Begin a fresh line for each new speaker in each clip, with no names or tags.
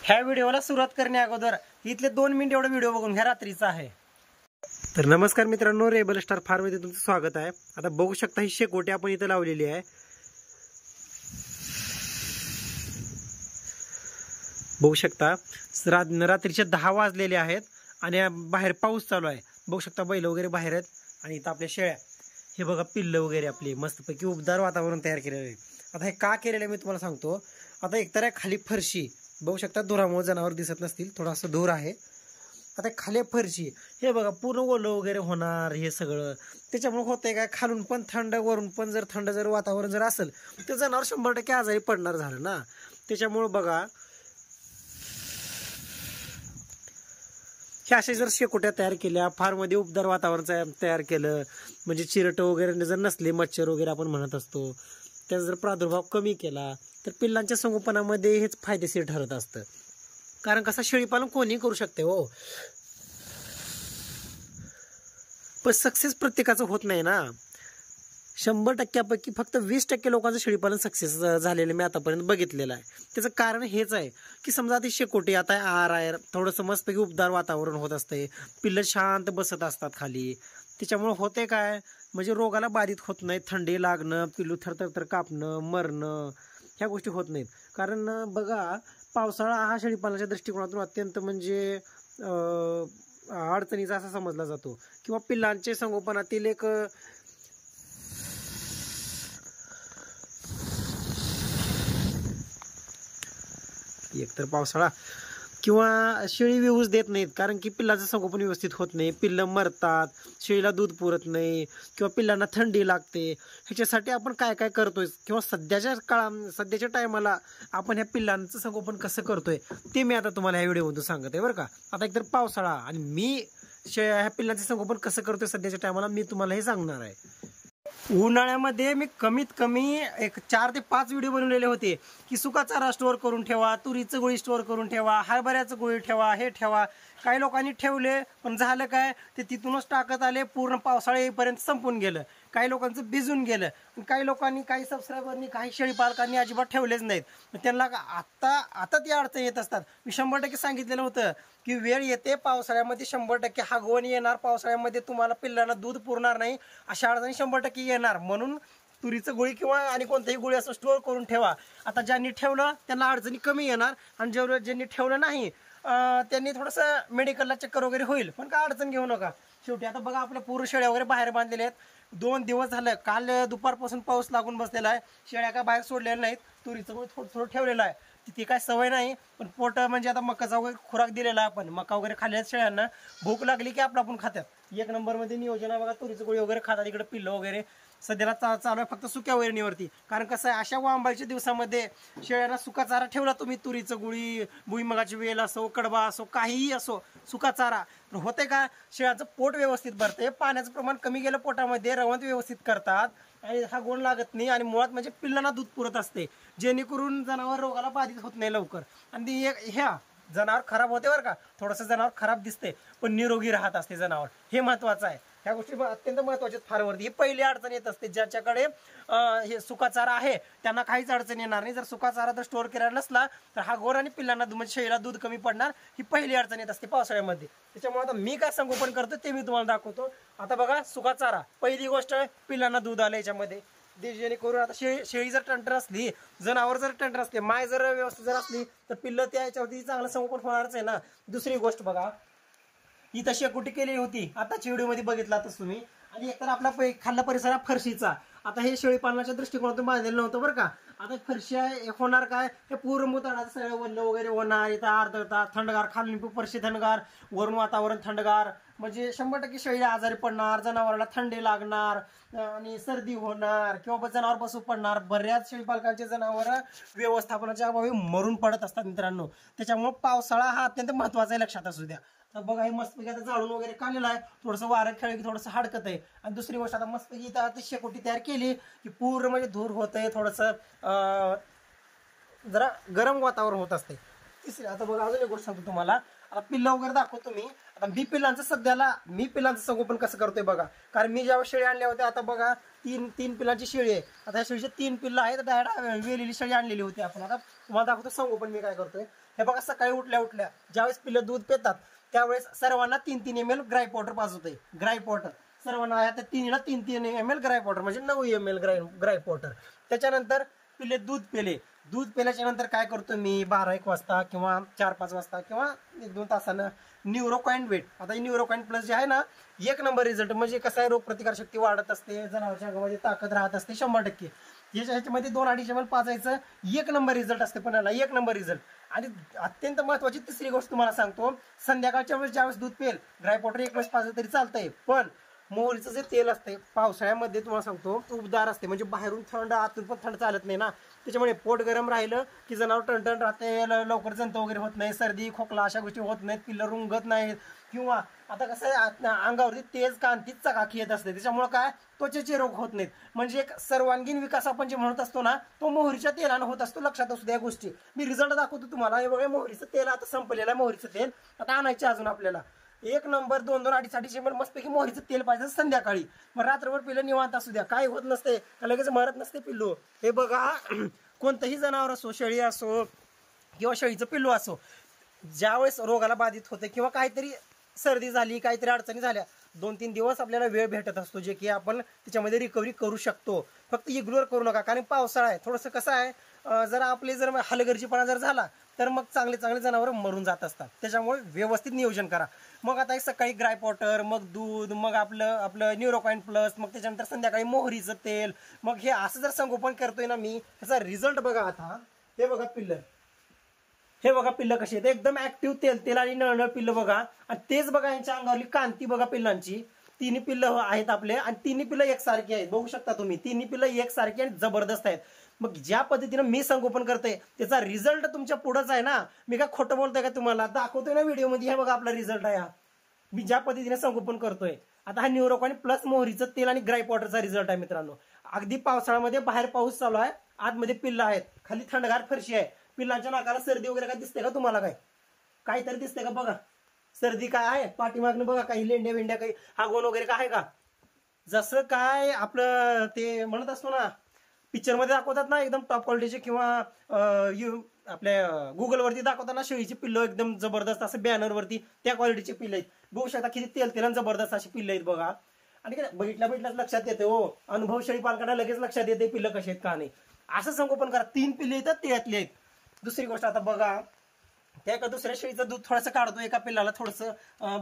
ह्या व्हिडिओला सुरुवात करण्या अगोदर इथले 2 मिनिट एवढा व्हिडिओ बघून घ्या, रात्रीचा आहे। तर नमस्कार मित्रांनो, रेबल स्टार फार्म मध्ये तुमचं स्वागत आहे। आता बघू शकता ही शेकोटी आपण इथे लावलेली आहे। बघू शकता रात्रीचे 10 वाजलेले आहेत आणि बाहेर पाऊस चालू आहे। बघू शकता बैल वगैरे बाहेर आहेत आणि इथं आपल्या शेळ्या, हे बघा पिल्ल वगैरे आपली मस्तपैकी उबदार वातावरण तयार केलेलं आहे। आता हे का केलेलं आहे मी तुम्हाला सांगतो। आता एकतर आहे खाली फरशी, बघू शकता धुरामुळे जनावर दिसत नसतील, थोडासा धूर आहे। आता खाली फरशी, हे बघा पूर्ण ओलं वगैरे होणार हे सगळं, त्याच्यामुळे होतंय काय, खालून पण थंड वरून पण जर थंड जर वातावरण जर असेल तर जनावर 100% आजारी पडणार झालं ना। त्याच्यामुळे बघा हे असे जर शेकोट्या तयार केल्या, फार्ममध्ये उबदार वातावरण तयार केलं, म्हणजे चिरट वगैरे जर नसले, मच्छर वगैरे आपण म्हणत असतो, त्याचा जर प्रादुर्भाव कमी केला तर पिल्लांच्या संगोपनामध्ये हेच फायदेशीर ठरत असतं। कारण कसं शेळीपालन कोणी करू शकते हो, पण सक्सेस प्रत्येकाचं होत नाही ना। 100%पैकी फक्त 20% लोकांचं शेळीपालन सक्सेस झालेलं मी आतापर्यंत बघितलेलं आहे। त्याचं कारण हेच आहे की समजा ती शेकोटी आता आर थोडंसं मस्तपैकी उबदार वातावरण होत असते, पिल्लं शांत बसत असतात खाली, त्याच्यामुळे होते काय, म्हणजे रोगाला बाधित होत नाही, थंडी लागणं, पिल्लू थरथर कापणं, मरणं, ह्या गोष्टी होत नाहीत। कारण बघा पावसाळा हा शेळीपालनाच्या दृष्टिकोनातून अत्यंत म्हणजे अडचणीचा असा समजला जातो, किंवा पिल्लांचे संगोपनातील एकतर पावसाळा किंवा शेळी व्यवस्थित देत नाहीत, कारण की पिल्लाचं संगोपन व्यवस्थित होत नाही, पिल्लं मरतात, शेळीला दूध पुरत नाही, किंवा पिल्लांना थंडी लागते। ह्याच्यासाठी आपण काय काय करतोय, किंवा सध्याच्या टायमाला आपण ह्या पिल्लांचं संगोपन कसं करतोय ते मी आता तुम्हाला ह्या व्हिडिओमधून सांगत आहे बरं का। आता एकतर पावसाळा आणि मी ह्या पिल्लांचं संगोपन कसं करतोय सध्याच्या टायमाला मी तुम्हाला हे सांगणार आहे। उन्हाळ्यामध्ये मी कमीत कमी 4 ते 5 व्हिडिओ बनवलेले होते की सुका चारा स्टोअर करून ठेवा, तुरीचं गोळी स्टोअर करून ठेवा, हरभऱ्याचं गोळी ठेवा, हे ठेवा। काही लोकांनी ठेवले पण झालं काय, ते तिथूनच टाकत आले, पूर्ण पावसाळा येईपर्यंत संपून गेलं, काही लोकांचं भिजून गेलं, काही लोकांनी, काही सबस्क्रायबरनी, काही शेळीपालकांनी अजिबात ठेवलेच नाहीत। त्यांना आता ती अडचण येत असतात। मी 100% सांगितलेलं होतं की वेळ येते पावसाळ्यामध्ये 100% हागवण येणार, पावसाळ्यामध्ये तुम्हाला पिल्लांना दूध पुरणार नाही, अशा अडचणी 100% येणार। म्हणून तुरीचं गोळी किंवा आणि कोणतेही गोळी असं स्टोअर करून ठेवा। आता ज्यांनी ठेवलं त्यांना अडचणी कमी येणार, आणि ज्यांनी ठेवलं नाही त्यांनी थोडंसं मेडिकलला चक्कर वगैरे होईल, पण काय अडचण घेऊ नका। शेवटी आता बघा आपल्या पूर्ण शेळ्या वगैरे बाहेर बांधलेल्या आहेत। 2 दिवस झालं, काल दुपारपासून पाऊस लागून बसलेला आहे, शेळ्या काय बाहेर सोडलेल्या नाहीत, तुरीचं गोळी थोडं ठेवलेलं आहे। ती काय सवय नाही, पण पोट म्हणजे आता मकाचा वगैरे खुराक दिलेला आहे, आपण मका वगैरे खाल्ल्यात, शेळ्यांना भूक लागली की आपण खात्यात। 1 नंबरमध्ये नियोजन आहे बघा, तुरीचं गोळी वगैरे खातात, इकडे पिल्लं वगैरे सध्याला चालू आहे फक्त सुक्या वैरणीवरती। कारण कसं आहे, अशा वांबाळीच्या दिवसामध्ये शेळ्यांना सुका चारा ठेवला तुम्ही, तुरीचं गोळी, भुईमुगाची वेल असो, कडबा असो, काहीही असो, सुका चारा, तर होते का शेळ्याचं पोट व्यवस्थित भरते, पाण्याचं प्रमाण कमी गेलं पोटामध्ये, रवंत व्यवस्थित करतात आणि हा गुण लागत नाही, आणि मुळात म्हणजे पिल्लांना दूध पुरत असते, जेणेकरून जनावर रोगाला बाधित होत नाही लवकर। आणि ह्या जनावर खराब होते बरं का, थोडंसं जनावर खराब दिसते पण निरोगी राहत असते जनावर, हे महत्वाचं आहे। ह्या गोष्टी अत्यंत महत्वाच्या फार्मवरती। ही पहिली अडचण येत असते, ज्याच्याकडे हे सुका चारा आहे त्यांना काहीच अडचण येणार नाही। जर सुका चारा जर स्टोअर केलेला नसला तर हा गोर आणि पिल्लांना म्हणजे शेळीला दूध कमी पडणार, ही पहिली अडचण येत असते पावसाळ्यामध्ये। त्याच्यामुळे आता मी काय संगोपन करतो ते मी तुम्हाला दाखवतो। आता बघा सुका चारा पहिली गोष्ट आहे, पिल्लांना दूध आलं याच्यामध्ये, जेणेकरून आता शेळी जर टंटर असली, जनावर जर टंटर असले, माय जर व्यवस्थित जर असली तर पिल्लं त्या याच्यावरती चांगलं संगोपन होणारच आहे ना। दुसरी गोष्ट बघा, इथं शेकोटी केलेली होती, आताच्या व्हिडिओमध्ये बघितला तर तुम्ही, आणि एकतर आपला खाल्ला परिसर फरशीचा। आता हे शेळीपालनाच्या दृष्टिकोनातून बांधलेलं नव्हतं बरं का। आता फरशी होणार काय, हे पूर्ण मुताडाचं सगळं वल्ल वगैरे होणार, इथं आर्द्रता, थंडगार, खालून फरशी थंडगार, वरून वातावरण थंडगार, म्हणजे 100% शेळी आजारी पडणार, जनावराला थंडी लागणार आणि सर्दी होणार, किंवा जनावर बसू पडणार। बऱ्याच शेळीपालकांचे जनावर व्यवस्थापनाच्या अभावी मरून पडत असतात मित्रांनो। त्याच्यामुळे पावसाळा हा अत्यंत महत्वाचा आहे, लक्षात असू द्या। तर बघा हे मस्तपैकी आता जाळून वगैरे काढलेलं आहे, थोडंसं वारं खेळ की थोडंसं हडकत आहे। आणि दुसरी गोष्ट, आता मस्तपैकी इथं आता शेकोटी तयार केली की पूर्ण म्हणजे धूर होत आहे, थोडंसं जरा गरम वातावरण होत असते। तिसरी आता बघा अजून एक गोष्ट सांगतो तुम्हाला, आता पिल्लं वगैरे दाखवतो मी। आता मी पिल्लांचं संगोपन कसं करतोय बघा, कारण मी जेव्हा शेळी आणल्या होत्या, आता बघा तीन पिल्लांची शेळी आहे। आता या शेळीचे 3 पिल्लं आहेत, डायरेक्ट वेलेली शेळी आणलेली होती आपण। आता तुम्हाला दाखवतो संगोपन मी काय करतोय। हे बघा सकाळी उठल्या उठल्या ज्यावेळेस पिल्लं दूध पितात त्यावेळेस सर्वांना 3-3 ml ग्राईप वॉटर पाजवते. ग्राईप वॉटर सर्वांना आहे त्या 3 ml ग्राईप वॉटर म्हणजे 9 ml ग्राईप वॉटर. त्याच्यानंतर पिल्ले दूध पेले. दूध पेल्याच्या नंतर काय करतो मी 12-1 वाजता किंवा 4-5 वाजता किंवा 1-2 तासानं न्यूरोकॉइन वेट. आता न्यूरोकॉइन प्लस जे आहे ना 1 नंबर रिझल्ट. म्हणजे कसं आहे रोगप्रतिकार शक्ती वाढत असते, जनावरांच्या अंगामध्ये ताकद राहत असते 100%. ह्याच्यामध्ये 2-2.5 ml पाजायचं 1 नंबर रिझल्ट असते पण 1 नंबर रिझल्ट. आणि अत्यंत महत्वाची तिसरी गोष्ट तुम्हाला सांगतो, संध्याकाळच्या वेळेस ज्यावेळेस दूध पेल ग्राईप वॉटर 1 वेळेस पाजलं तरी चालतंय, पण मोहरीचं जे तेल असते पावसाळ्यामध्ये तुम्हाला सांगतो उबदार असते. म्हणजे बाहेरून थंड आतून पण थंड चालत नाही ना, त्याच्यामुळे पोट गरम राहिलं की जनावर टणटण राहते, लवकर जंत वगैरे होत नाही, सर्दी खोकला अशा गोष्टी होत नाहीत, पिल्लं रुंगत नाहीत. किंवा आता कसं आहे अंगावरती तेज कांती चकाकी येत असते, त्याच्यामुळे काय त्वचेचे रोग होत नाहीत. म्हणजे एक सर्वांगीण विकास आपण जे म्हणत असतो ना तो मोहरीच्या तेलानं होत असतो. लक्षात असू द्या या गोष्टी. मी रिझल्ट दाखवतो तुम्हाला. हे बघा मोहरीचं तेल आता संपलेलं आहे. मोहरीचं तेल आता आणायचे अजून आपल्याला 1 नंबर 2-2-2.5 ml मस्तपैकी मोहरीचं तेल पाहिजे संध्याकाळी. मग रात्रभर पिल्लं निवांत असू द्या, काय होत नसते, लगेच मरत नसते पिल्लू. हे बघा कोणतंही जनावर असो, शेळी असो किंवा शेळीचं पिल्लू असो, ज्यावेळेस रोगाला बाधित होते किंवा काहीतरी सर्दी झाली, काहीतरी अडचणी झाल्या, 2-3 दिवस आपल्याला वेळ भेटत असतो जे की आपण त्याच्यामध्ये रिकव्हरी करू शकतो. फक्त इग्नोर करू नका, कारण पावसाळा आहे. थोडंसं कसं आहे जर आपले जर हलगर्जीपणा जर झाला तर मग चांगले चांगले जनावर मरून जात असतात. त्याच्यामुळे व्यवस्थित नियोजन करा. मग आता सकाळी ग्राईप वॉटर, मग दूध, मग आपलं न्यूरोकॉइन प्लस, मग त्याच्यानंतर संध्याकाळी मोहरीचं तेल. मग हे असं जर संगोपन करतोय ना मी, त्याचा रिझल्ट बघा. आता हे बघा पिल्लं, हे बघा पिल्लं कशी आहेत, एकदम ऍक्टिव्ह तेल आणि नळनळ पिल्लं बघा. आणि तेच बघा यांच्या अंगावरली कांती बघा पिल्लांची. 3 पिल्लं आहेत आपले आणि 3 पिल्लं एकसारखी आहेत. बघू शकता तुम्ही 3 पिल्लं एकसारखी आणि जबरदस्त आहेत. मग ज्या पद्धतीनं मी संगोपन करतोय त्याचा रिझल्ट तुमच्या पुढंच आहे ना. मी काय खोटं बोलतोय का तुम्हाला? दाखवतोय ना व्हिडिओमध्ये. हे बघा आपला रिझल्ट आहे हा. मी ज्या पद्धतीने संगोपन करतोय. आता हा न्यूरोकॉइन प्लस मोहरीचं तेल आणि ग्राईप वॉटरचा रिझल्ट आहे मित्रांनो. अगदी पावसाळ्यामध्ये बाहेर पाऊस चालू आहे, आतमध्ये पिल्लं आहेत, खाली थंडगार फरशी आहे, पिल्लांच्या नाकाला सर्दी वगैरे काय दिसते का तुम्हाला? काहीतरी दिसते का? बघा सर्दी काय आहे पाठीमागनं, बघा काही लेंड्या वेंड्या, काही हागवण वगैरे काय आहे का? जसं काय आपलं ते म्हणत असतो ना पिक्चरमध्ये दाखवतात ना एकदम टॉप क्वालिटीचे, किंवा आपल्या गुगलवरती दाखवताना शेळीची पिल्लं एकदम जबरदस्त असं बॅनरवरती त्या क्वालिटीचे पिल्लं आहेत. बघू शकता किती तेल जबरदस्त अशी पिल्लं आहेत बघा. आणि काय बघितल्याच लक्षात येते हो, अनुभव शेळी पालकांना लगेच लक्षात येते पिल्लं कशी आहेत का नाही. असं संगोपन करा. 3 पिल्ले येतात त्यातले आहेत. दुसरी गोष्ट आता बघा, त्या एका दुसऱ्या शेळीचं दूध थोडंसं काढतो, एका पिल्लाला थोडंसं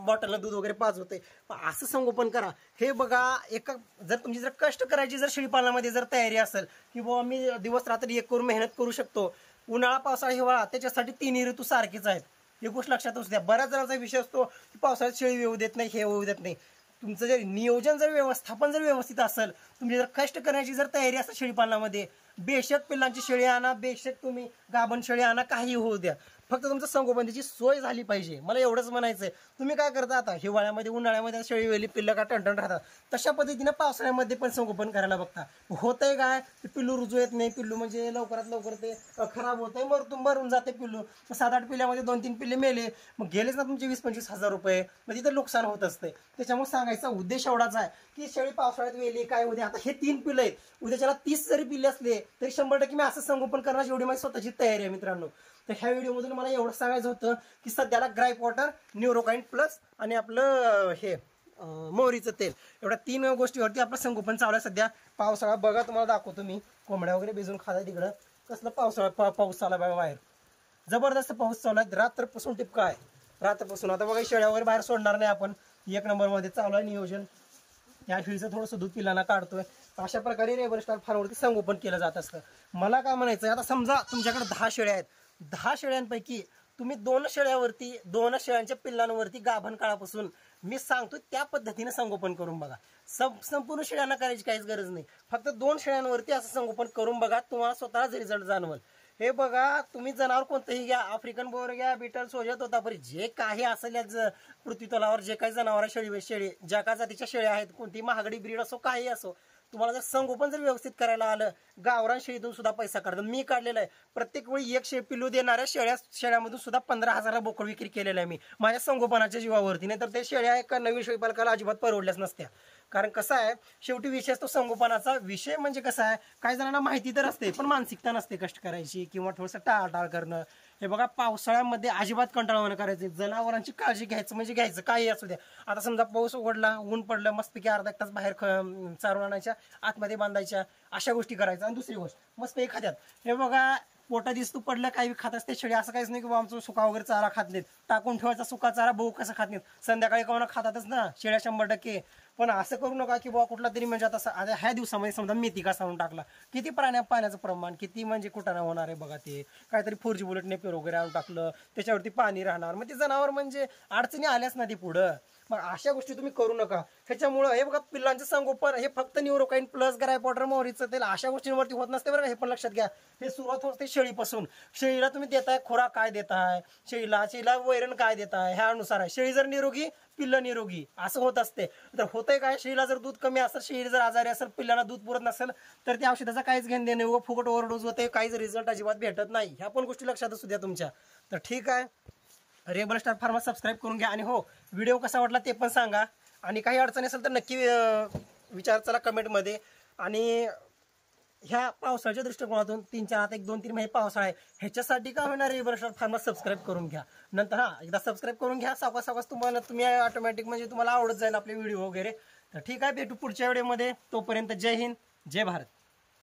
बॉटलनं दूध वगैरे पाजवते. असं संगोपन करा. हे बघा जर तुमची जर कष्ट करायची जर शेळीपालनामध्ये जर तयारी असेल की बाबा मी दिवस रात्री एक करून मेहनत करू शकतो, उन्हाळा पावसाळा हिवाळा त्याच्यासाठी 3 ऋतू सारखेच आहेत. ही गोष्ट लक्षात असू द्या. बऱ्याच जणांचा विषय असतो की पावसाळ्यात शेळी येऊ देत नाही, हे होऊ देत नाही. तुमचं जर नियोजन जर व्यवस्थापन जर व्यवस्थित असेल, तुमची जर कष्ट करण्याची जर तयारी असेल शेळीपालनामध्ये, बेशक पिल्लांची शेळी आणा, बेशक तुम्ही गाभण शेळी आणा, काही होऊ द्या, फक्त तुमचं संगोपनाची सोय झाली पाहिजे. मला एवढंच म्हणायचंय. तुम्ही काय करता आता हिवाळ्यामध्ये उन्हाळ्यामध्ये शेळी वेली पिल्लं का टणटण राहतात, तशा पद्धतीने पावसाळ्यामध्ये पण संगोपन करायला बघता. होतंय काय ते पिल्लू रुजू येत नाही, पिल्लू म्हणजे लवकरात लवकर ते खराब होतंय, मरून जाते पिल्लू. 7-8 पिल्ल्यामध्ये 2-3 पिल्ले मेले, मग गेलेच ना तुमचे 20-25 हजार रुपये. मग तिथं नुकसान होत असते. त्याच्यामुळे सांगायचा उद्देश एवढाच आहे की शेळी पावसाळ्यात वेली काय उद्या, आता हे 3 पिल्लं आहेत, उद्याच्याला 30 जरी पिल्ले असले तरी 100% मी असं संगोपन करण्याची एवढी माझी स्वतःची तयारी आहे मित्रांनो. तर ह्या व्हिडिओमधून मला एवढं सांगायचं होतं की सध्याला ग्राईप वॉटर, न्यूरोकॉइन प्लस आणि आपलं हे मोहरीचं तेल, एवढ्या 3 गोष्टीवरती आपलं संगोपन चालू आहे सध्या. पावसाळा बघा तुम्हाला दाखवतो मी, कोंबड्या वगैरे भिजून खातात तिकडं. कसलं पाऊस चालू आहे बाहेर, जबरदस्त पाऊस चालू आहे, रात्रपासून टिपका आहे रात्रपासून. आता बघा शेळ्या वगैरे बाहेर सोडणार नाही आपण, 1 नंबरमध्ये चालू आहे नियोजन. या शेळीचं थोडंसं दूध पिलांना काढतोय. अशा प्रकारे रेबर स्टार फार्मवरती संगोपन केलं जात असतं. मला काय म्हणायचं, आता समजा तुमच्याकडे 10 शेळ्या आहेत, 10 शेळ्यांपैकी तुम्ही 2 शेळ्यावरती, 2 शेळ्यांच्या पिल्लांवरती गाभण काळापासून मी सांगतो त्या पद्धतीने संगोपन करून बघा. संपूर्ण शेळ्यांना करायची काहीच गरज नाही, फक्त 2 शेळ्यांवरती असं संगोपन करून बघा, तुम्हाला स्वतःच रिझल्ट जाणवल. हे बघा तुम्ही जनावर कोणतंही घ्या, आफ्रिकन बोर घ्या, बीटल, सोजा, तोतापुरी, जे काही असेल या पृथ्वी तलावर जे काही जनावर शेळी ज्या का जातीच्या शेळ्या आहेत, कोणती महागडी ब्रीड असो काही असो,
तुम्हाला जर संगोपन जर व्यवस्थित करायला आलं, गावरान शेळीतून सुद्धा पैसा काढतात. मी काढलेला आहे. प्रत्येक वेळी एक पिल्लू देणाऱ्या शेळ्यामधून सुद्धा 15,000 बोकड विक्री केलेला आहे मी माझ्या संगोपनाच्या जीवावरती. नाही तर ते शेळ्या एका नवीन शेळी पालकाला अजिबात परवडल्याच नसत्या. कारण कसं आहे, शेवटी विषय असतो संगोपनाचा. विषय म्हणजे कसा आहे, काही जणांना माहिती तर असते पण मानसिकता नसते कष्ट करायची किंवा थोडंसं टाळटाळ करणं. हे बघा, पावसाळ्यामध्ये अजिबात कंटाळवाणं करायचं, जनावरांची काळजी घ्यायचं म्हणजे घ्यायचं, काही असू द्या. आता समजा पाऊस उघडला, ऊन पडलं, मस्तपैकी अर्धा एक तास बाहेर चारून आणायच्या, आतमध्ये बांधायच्या, अशा गोष्टी करायच्या. आणि दुसरी गोष्ट, मस्त खात्यात. हे बघा, पोटा दिसतो पडलं काही खात असते शेळी, असं काहीच नाही की आमचं सुका वगैरे चारा खात नाहीत. टाकून ठेवायचा सुका चारा बघू कसं खात नाहीत. संध्याकाळी कोणा खातातच ना शेळ्या 100%. पण असं करू नका की बाबा कुठला तरी म्हणजे आता ह्या दिवसामध्ये समजा मेथी का सावून टाकला, किती पाण्याचं प्रमाण किती म्हणजे कुठं होणार आहे बघा. ते काहीतरी 4G बुलेट नेपेर वगैरे आणून टाकलं, त्याच्यावरती पाणी राहणार, मग ते जनावर म्हणजे अडचणी आल्याच ना ती पुढं. मग अशा गोष्टी तुम्ही करू नका. ह्याच्यामुळं हे बघा, पिल्लांचं संगोपन हे फक्त न्यूरोकाइन प्लस ग्रायपॉटर मोहरीचं तेल अशा गोष्टींवरती होत नसते बरं का. हे पण लक्षात घ्या. हे सुरुवात होते शेळीपासून. शेळीला तुम्ही देताय खुराक काय देताय, शेळीला वैरण काय देताय, ह्यानुसार आहे. शेळी जर निरोगी, पिल्लं निरोगी, असं होत असते. तर होतंय काय, शेळीला जर दूध कमी असेल, शेळी जर आजारी असेल, पिल्लाला दूध पुरत नसेल, तर त्या औषधाचा काहीच घेणं देणे व फुकट ओव्हरडोस होते, काहीच रिझल्ट अजिबात भेटत नाही. ह्या पण गोष्टी लक्षात असू द्या तुमच्या. तर ठीक आहे, रेबल स्टार फार्मा सबस्क्राईब करून घ्या. आणि हो, व्हिडिओ कसा वाटला ते पण सांगा. आणि काही अडचणी असेल तर नक्की विचार चला कमेंटमध्ये. आणि ह्या पावसाळ्याच्या दृष्टिकोनातून 3-4 आता 1-2-3 महिने पावसाळा आहे, ह्याच्यासाठी काय होणार, रेबल स्टार फार्मा सबस्क्राईब करून घ्या. नंतर एकदा सबस्क्राईब करून घ्या, सावकाश तुम्ही ऑटोमॅटिक म्हणजे तुम्हाला आवडत जाईल आपले व्हिडिओ वगैरे. तर ठीक आहे, भेटू पुढच्या व्हिडिओमध्ये. तोपर्यंत जय हिंद, जय भारत.